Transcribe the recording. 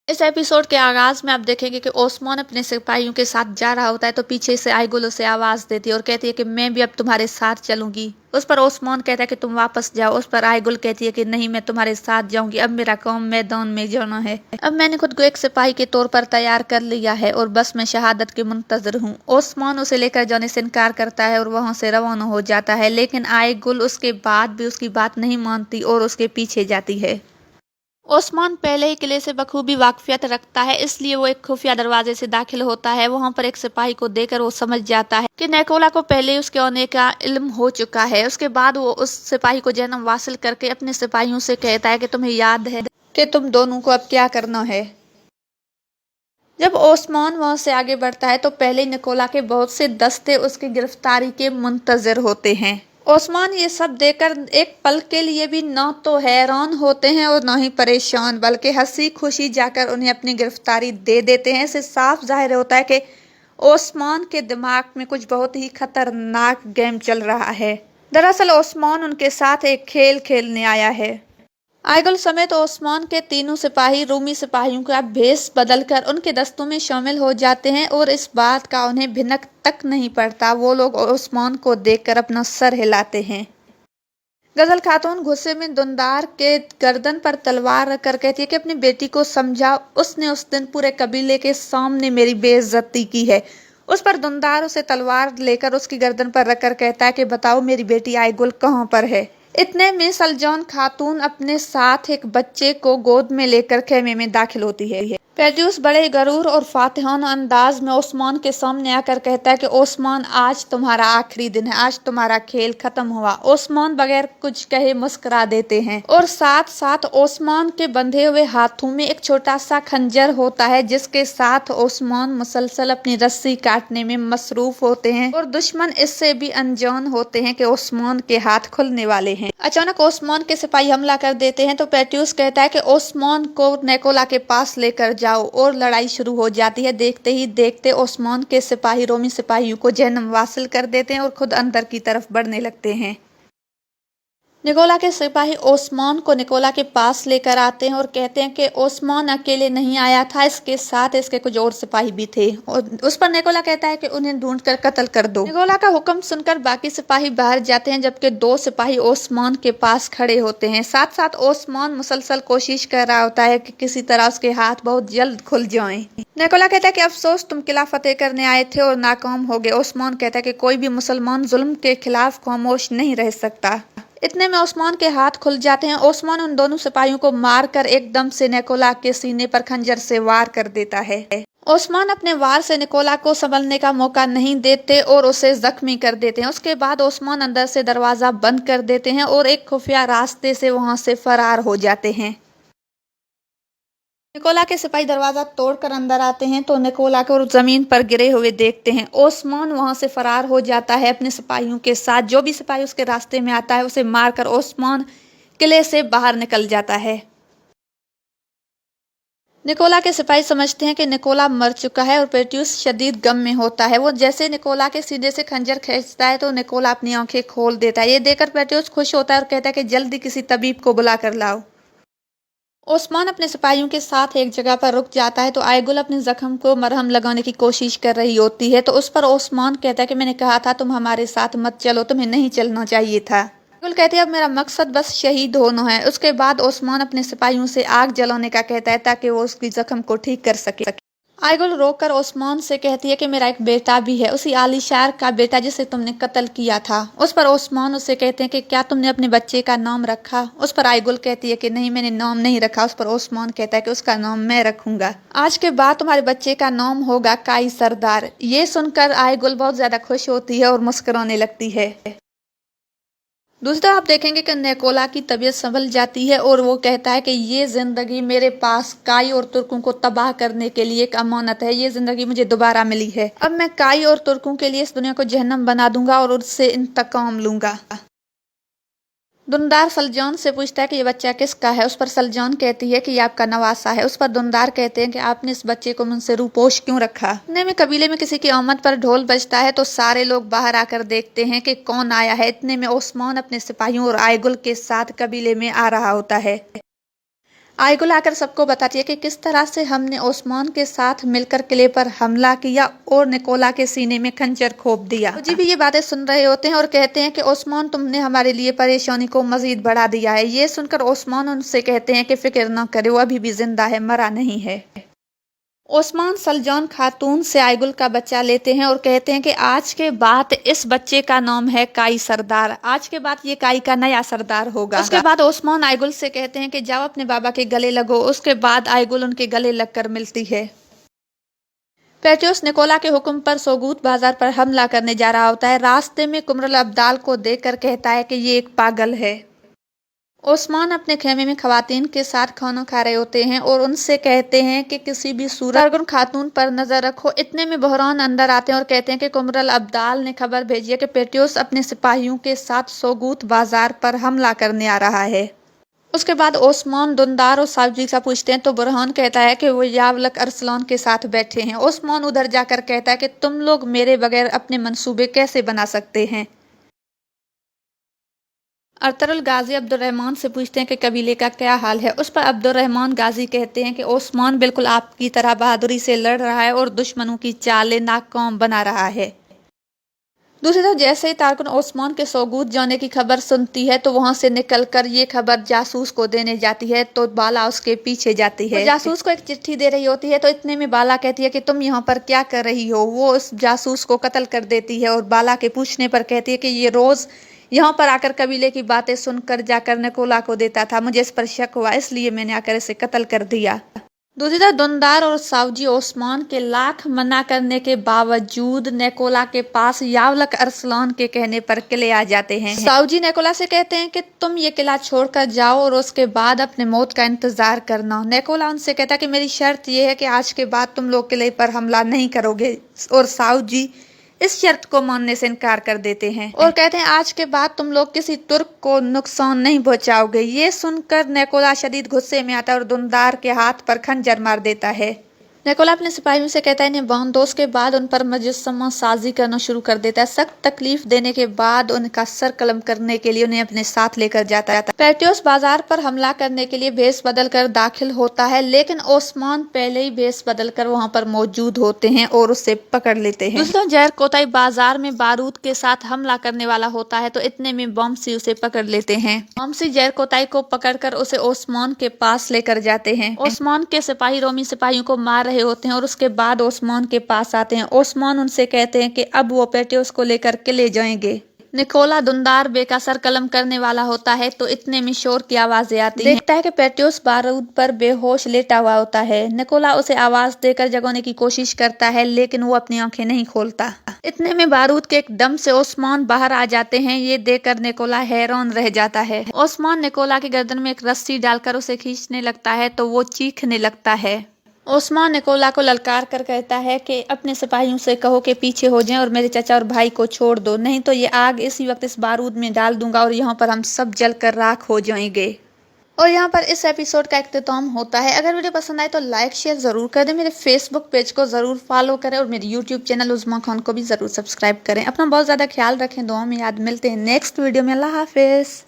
इस एपिसोड के आगाज में आप देखेंगे कि ओस्मान अपने सिपाहियों के साथ जा रहा होता है तो पीछे से आइगुल उसे आवाज देती है और कहती है कि मैं भी अब तुम्हारे साथ चलूंगी। उस पर ओस्मान कहता है कि तुम वापस जाओ। उस पर आइगुल कहती है कि नहीं, मैं तुम्हारे साथ जाऊंगी, अब मेरा काम मैदान में जाना है। अब मैंने खुद को एक सिपाही के तौर पर तैयार कर लिया है और बस मैं शहादत के मुंतजर हूँ। ओस्मान उसे लेकर जाने से इनकार करता है और वहां से रवाना हो जाता है, लेकिन आइगुल उसके बाद भी उसकी बात नहीं मानती और उसके पीछे जाती है। ओस्मान पहले ही किले से बखूबी वाकफियत रखता है, इसलिए वो एक खुफिया दरवाजे से दाखिल होता है। वहां पर एक सिपाही को देखकर वो समझ जाता है कि निकोला को पहले ही उसके आने का इल्म हो चुका है। उसके बाद वो उस सिपाही को जन्म वासिल करके अपने सिपाहियों से कहता है कि तुम्हें याद है कि तुम दोनों को अब क्या करना है। जब ओस्मान वहां से आगे बढ़ता है तो पहले निकोला के बहुत से दस्ते उसकी गिरफ्तारी के मुंतजर होते हैं। ओस्मान ये सब देखकर एक पल के लिए भी न तो हैरान होते हैं और न ही परेशान, बल्कि हंसी खुशी जाकर उन्हें अपनी गिरफ्तारी दे देते हैं। इससे साफ जाहिर होता है कि ओस्मान के दिमाग में कुछ बहुत ही खतरनाक गेम चल रहा है। दरअसल ओस्मान उनके साथ एक खेल खेलने आया है। आइगुल समेत ओस्मान के तीनों सिपाही रूमी सिपाहियों का भेष बदलकर उनके दस्तों में शामिल हो जाते हैं और इस बात का उन्हें भिनक तक नहीं पड़ता। वो लोग ओस्मान को देखकर अपना सर हिलाते हैं। गजल खातून गुस्से में दुंदार के गर्दन पर तलवार रखकर कहती है कि अपनी बेटी को समझा, उसने उस दिन पूरे कबीले के सामने मेरी बेइज्जती की है। उस पर दुंदार उसे तलवार लेकर उसकी गर्दन पर रखकर कहता है कि बताओ मेरी बेटी आइगुल कहाँ पर है। इतने में सलजौन खातून अपने साथ एक बच्चे को गोद में लेकर खेमे में दाखिल होती है। पेट्यूस बड़े गरूर और फातिहाना अंदाज में ओस्मान के सामने आकर कहता है कि ओस्मान, आज तुम्हारा आखिरी दिन है, आज तुम्हारा खेल खत्म हुआ। ओस्मान बगैर कुछ कहे मुस्कुरा देते हैं और साथ साथ ओस्मान के बंधे हुए हाथों में एक छोटा सा खंजर होता है, जिसके साथ ओस्मान मुसलसल अपनी रस्सी काटने में मसरूफ होते हैं और दुश्मन इससे भी अनजान होते हैं कि ओस्मान के हाथ खुलने वाले हैं। अचानक ओस्मान के सिपाही हमला कर देते हैं तो पेट्यूस कहता है कि ओस्मान को निकोला के पास लेकर जाओ और लड़ाई शुरू हो जाती है। देखते ही देखते ओस्मान के सिपाही रोमी सिपाहियों को जहन्नम वासिल कर देते हैं और खुद अंदर की तरफ बढ़ने लगते हैं। निकोला के सिपाही ओस्मान को निकोला के पास लेकर आते हैं और कहते हैं कि ओस्मान अकेले नहीं आया था, इसके साथ इसके कुछ और सिपाही भी थे। और उस पर निकोला कहता है कि उन्हें ढूंढकर कत्ल कर दो। निकोला का हुक्म सुनकर बाकी सिपाही बाहर जाते हैं, जबकि दो सिपाही ओस्मान के पास खड़े होते हैं। साथ साथ ओस्मान मुसलसल कोशिश कर रहा होता है कि किसी तरह उसके हाथ बहुत जल्द खुल जाएं। निकोला कहता है कि अफसोस, तुम किला फतेह करने आए थे और नाकाम हो गए। ओस्मान कहता है कि कोई भी मुसलमान जुल्म के खिलाफ खामोश नहीं रह सकता। इतने में ओस्मान के हाथ खुल जाते हैं। ओस्मान उन दोनों सिपाहियों को मारकर एकदम से निकोला के सीने पर खंजर से वार कर देता है। ओस्मान अपने वार से निकोला को संभलने का मौका नहीं देते और उसे जख्मी कर देते हैं। उसके बाद ओस्मान अंदर से दरवाजा बंद कर देते हैं और एक खुफिया रास्ते से वहां से फरार हो जाते हैं। निकोला के सिपाही दरवाजा तोड़कर अंदर आते हैं तो निकोला को जमीन पर गिरे हुए देखते हैं। ओस्मान वहां से फरार हो जाता है अपने सिपाहियों के साथ। जो भी सिपाही उसके रास्ते में आता है उसे मारकर ओस्मान किले से बाहर निकल जाता है। निकोला के सिपाही समझते हैं कि निकोला मर चुका है और पेट्यूस शदीद गम में होता है। वो जैसे निकोला के सीने से खंजर खींचता है तो निकोला अपनी आंखें खोल देता है। ये देखकर पेट्यूस खुश होता है और कहता है कि जल्दी किसी तबीब को बुला कर लाओ। ओस्मान अपने सिपाहियों के साथ एक जगह पर रुक जाता है तो आइगुल अपने जख्म को मरहम लगाने की कोशिश कर रही होती है। तो उस पर ओस्मान कहता है कि मैंने कहा था तुम हमारे साथ मत चलो, तुम्हें नहीं चलना चाहिए था। आइगुल कहते हैं अब मेरा मकसद बस शहीद होना है। उसके बाद ओस्मान अपने सिपाहियों से आग जलाने का कहता है ताकि वो उसकी जख्म को ठीक कर सके। आइगुल रोककर ओस्मान से कहती है कि मेरा एक बेटा भी है, उसी आलीशार का बेटा जिसे तुमने कत्ल किया था। उस पर ओस्मान उससे कहते हैं कि क्या तुमने अपने बच्चे का नाम रखा। उस पर आइगुल कहती है कि नहीं, मैंने नाम नहीं रखा। उस पर ओस्मान कहता है कि उसका नाम मैं रखूंगा। आज के बाद तुम्हारे बच्चे का नाम होगा काई सरदार। ये सुनकर आइगुल बहुत ज्यादा खुश होती है और मुस्कुराने लगती है। दूसरा आप देखेंगे कि निकोला की तबीयत संभल जाती है और वो कहता है कि ये जिंदगी मेरे पास काई और तुर्कों को तबाह करने के लिए एक अमानत है। ये जिंदगी मुझे दोबारा मिली है। अब मैं काई और तुर्कों के लिए इस दुनिया को जहन्नम बना दूंगा और उससे इंतकाम लूंगा। दुनदार सलजौन से पूछता है कि ये बच्चा किसका है। उस पर सलजौन कहती है कि ये आपका नवासा है। उस पर दुनदार कहते हैं कि आपने इस बच्चे को मुझसे रूपोश क्यों रखा। इतने में कबीले में किसी की आमद पर ढोल बजता है तो सारे लोग बाहर आकर देखते हैं कि कौन आया है। इतने में ओस्मान अपने सिपाहियों और आइगुल के साथ कबीले में आ रहा होता है। आइगुल आकर सबको बताती है कि किस तरह से हमने ओस्मान के साथ मिलकर किले पर हमला किया और निकोला के सीने में खंजर खोप दिया। फौजी भी ये बातें सुन रहे होते हैं और कहते हैं कि ओस्मान, तुमने हमारे लिए परेशानी को मजीद बढ़ा दिया है। ये सुनकर ओस्मान उनसे कहते हैं कि फिक्र न करे, वो अभी भी जिंदा है, मरा नहीं है। ओस्मान सलजौन खातून से आइगुल का बच्चा लेते हैं और कहते हैं कि आज के बाद इस बच्चे का नाम है काई सरदार। आज के बाद ये काई का नया सरदार होगा। उसके बाद ओस्मान आइगुल से कहते हैं कि जाओ अपने बाबा के गले लगो। उसके बाद आइगुल उनके गले लगकर मिलती है। पेट्रियोस निकोला के हुक्म पर सोगूत बाजार पर हमला करने जा रहा होता है। रास्ते में कुमरुल अब्दाल को देखकर कहता है कि ये एक पागल है। ओस्मान अपने खेमे में खवातीन के साथ खाना खा रहे होते हैं और उनसे कहते हैं कि किसी भी सूरत सरगुन खातून पर नजर रखो। इतने में बहरान अंदर आते हैं और कहते हैं कि कुमरुल अब्दाल ने खबर भेजी है कि पेट्रियोस अपने सिपाहियों के साथ सोगूत बाजार पर हमला करने आ रहा है। उसके बाद ओस्मान दुंदार और सावजी से पूछते हैं तो बुरहान कहता है कि वो यावलक अरसलान के साथ बैठे हैं। ओस्मान उधर जाकर कहता है कि तुम लोग मेरे बगैर अपने मंसूबे कैसे बना सकते हैं। अरतरुल गाजी अब्दुर्रहमान से पूछते हैं कि कबीले का क्या हाल है। उस पर अब्दुर्रहमान गाजी कहते हैं कि ओस्मान बिल्कुल आपकी तरह बहादुरी से लड़ रहा है और दुश्मनों की चालें नाकाम बना रहा है। दूसरी तरफ जैसे ही तारकुन ओस्मान के सोगूत जाने की खबर सुनती है तो वहां से निकलकर ये खबर जासूस को देने जाती है तो बाला उसके पीछे जाती है। जासूस को एक चिट्ठी दे रही होती है तो इतने में बाला कहती है कि तुम यहाँ पर क्या कर रही हो। वो उस जासूस को कत्ल कर देती है और बाला के पूछने पर कहती है कि ये रोज यहाँ पर आकर कबीले की बातें सुनकर जाकर निकोला को देता था। मुझे इस पर शक हुआ, इसलिए मैंने आकर इसे कत्ल कर दिया। दूसरी तरफ दुंदार और सावजी ओस्मान के लाख मना करने के बावजूद निकोला के पास यावलक अरसलान के कहने पर किले आ जाते हैं। सावजी निकोला से कहते हैं कि तुम ये किला छोड़कर जाओ और उसके बाद अपने मौत का इंतजार करना। निकोला उनसे कहता है कि मेरी शर्त यह है कि आज के बाद तुम लोग किले पर हमला नहीं करोगे और सावजी इस शर्त को मानने से इनकार कर देते हैं और कहते हैं आज के बाद तुम लोग किसी तुर्क को नुकसान नहीं पहुंचाओगे। ये सुनकर निकोला शदीद गुस्से में आता है और दुंदार के हाथ पर खंजर मार देता है। निकोला अपने सिपाहियों से कहता है इन्हें बांध दो। उसके बाद उन पर मुजस्समा साजी करना शुरू कर देता है। सख्त तकलीफ देने के बाद उनका सर कलम करने के लिए उन्हें अपने साथ लेकर जाता है। पेट्रियोस बाजार पर हमला करने के लिए भेस बदल कर दाखिल होता है लेकिन ओस्मान पहले ही भेस बदल कर वहाँ पर मौजूद होते हैं और उसे पकड़ लेते हैं। दूसरा जहर कोताई बाजार में बारूद के साथ हमला करने वाला होता है तो इतने में बॉम्सी उसे पकड़ लेते हैं। बॉम्सी जहर कोताई को पकड़कर उसे ओस्मान के पास लेकर जाते हैं। ओस्मान के सिपाही रोमी सिपाहियों को मार रहे होते हैं और उसके बाद ओस्मान के पास आते हैं। ओस्मान उनसे कहते हैं कि अब वो पेट्रियोस को लेकर किले जाएंगे। निकोला दुंदार बेका सर कलम करने वाला होता है तो इतने में शोर की आवाजें आती हैं। देखता है कि पेट्रियोस बारूद पर बेहोश लेटा हुआ होता है। निकोला उसे आवाज देकर जगाने की कोशिश करता है लेकिन वो अपनी आंखें नहीं खोलता। इतने में बारूद के एकदम से ओस्मान बाहर आ जाते हैं। ये देखकर निकोला हैरान रह जाता है। ओस्मान निकोला की गर्दन में एक रस्सी डालकर उसे खींचने लगता है तो वो चीखने लगता है। ओस्मान निकोला को ललकार कर कहता है कि अपने सिपाहियों से कहो कि पीछे हो जाएं और मेरे चाचा और भाई को छोड़ दो, नहीं तो ये आग इसी वक्त इस बारूद में डाल दूंगा और यहाँ पर हम सब जलकर राख हो जाएंगे। और यहाँ पर इस एपिसोड का इख्तिताम होता है। अगर वीडियो पसंद आए तो लाइक शेयर जरूर कर दें। मेरे फेसबुक पेज को जरूर फॉलो करें और मेरे यूट्यूब चैनल उज़्मा खान को भी जरूर सब्सक्राइब करें। अपना बहुत ज्यादा ख्याल रखें, दुआ में याद। मिलते हैं नेक्स्ट वीडियो में। अल्लाह हाफिज।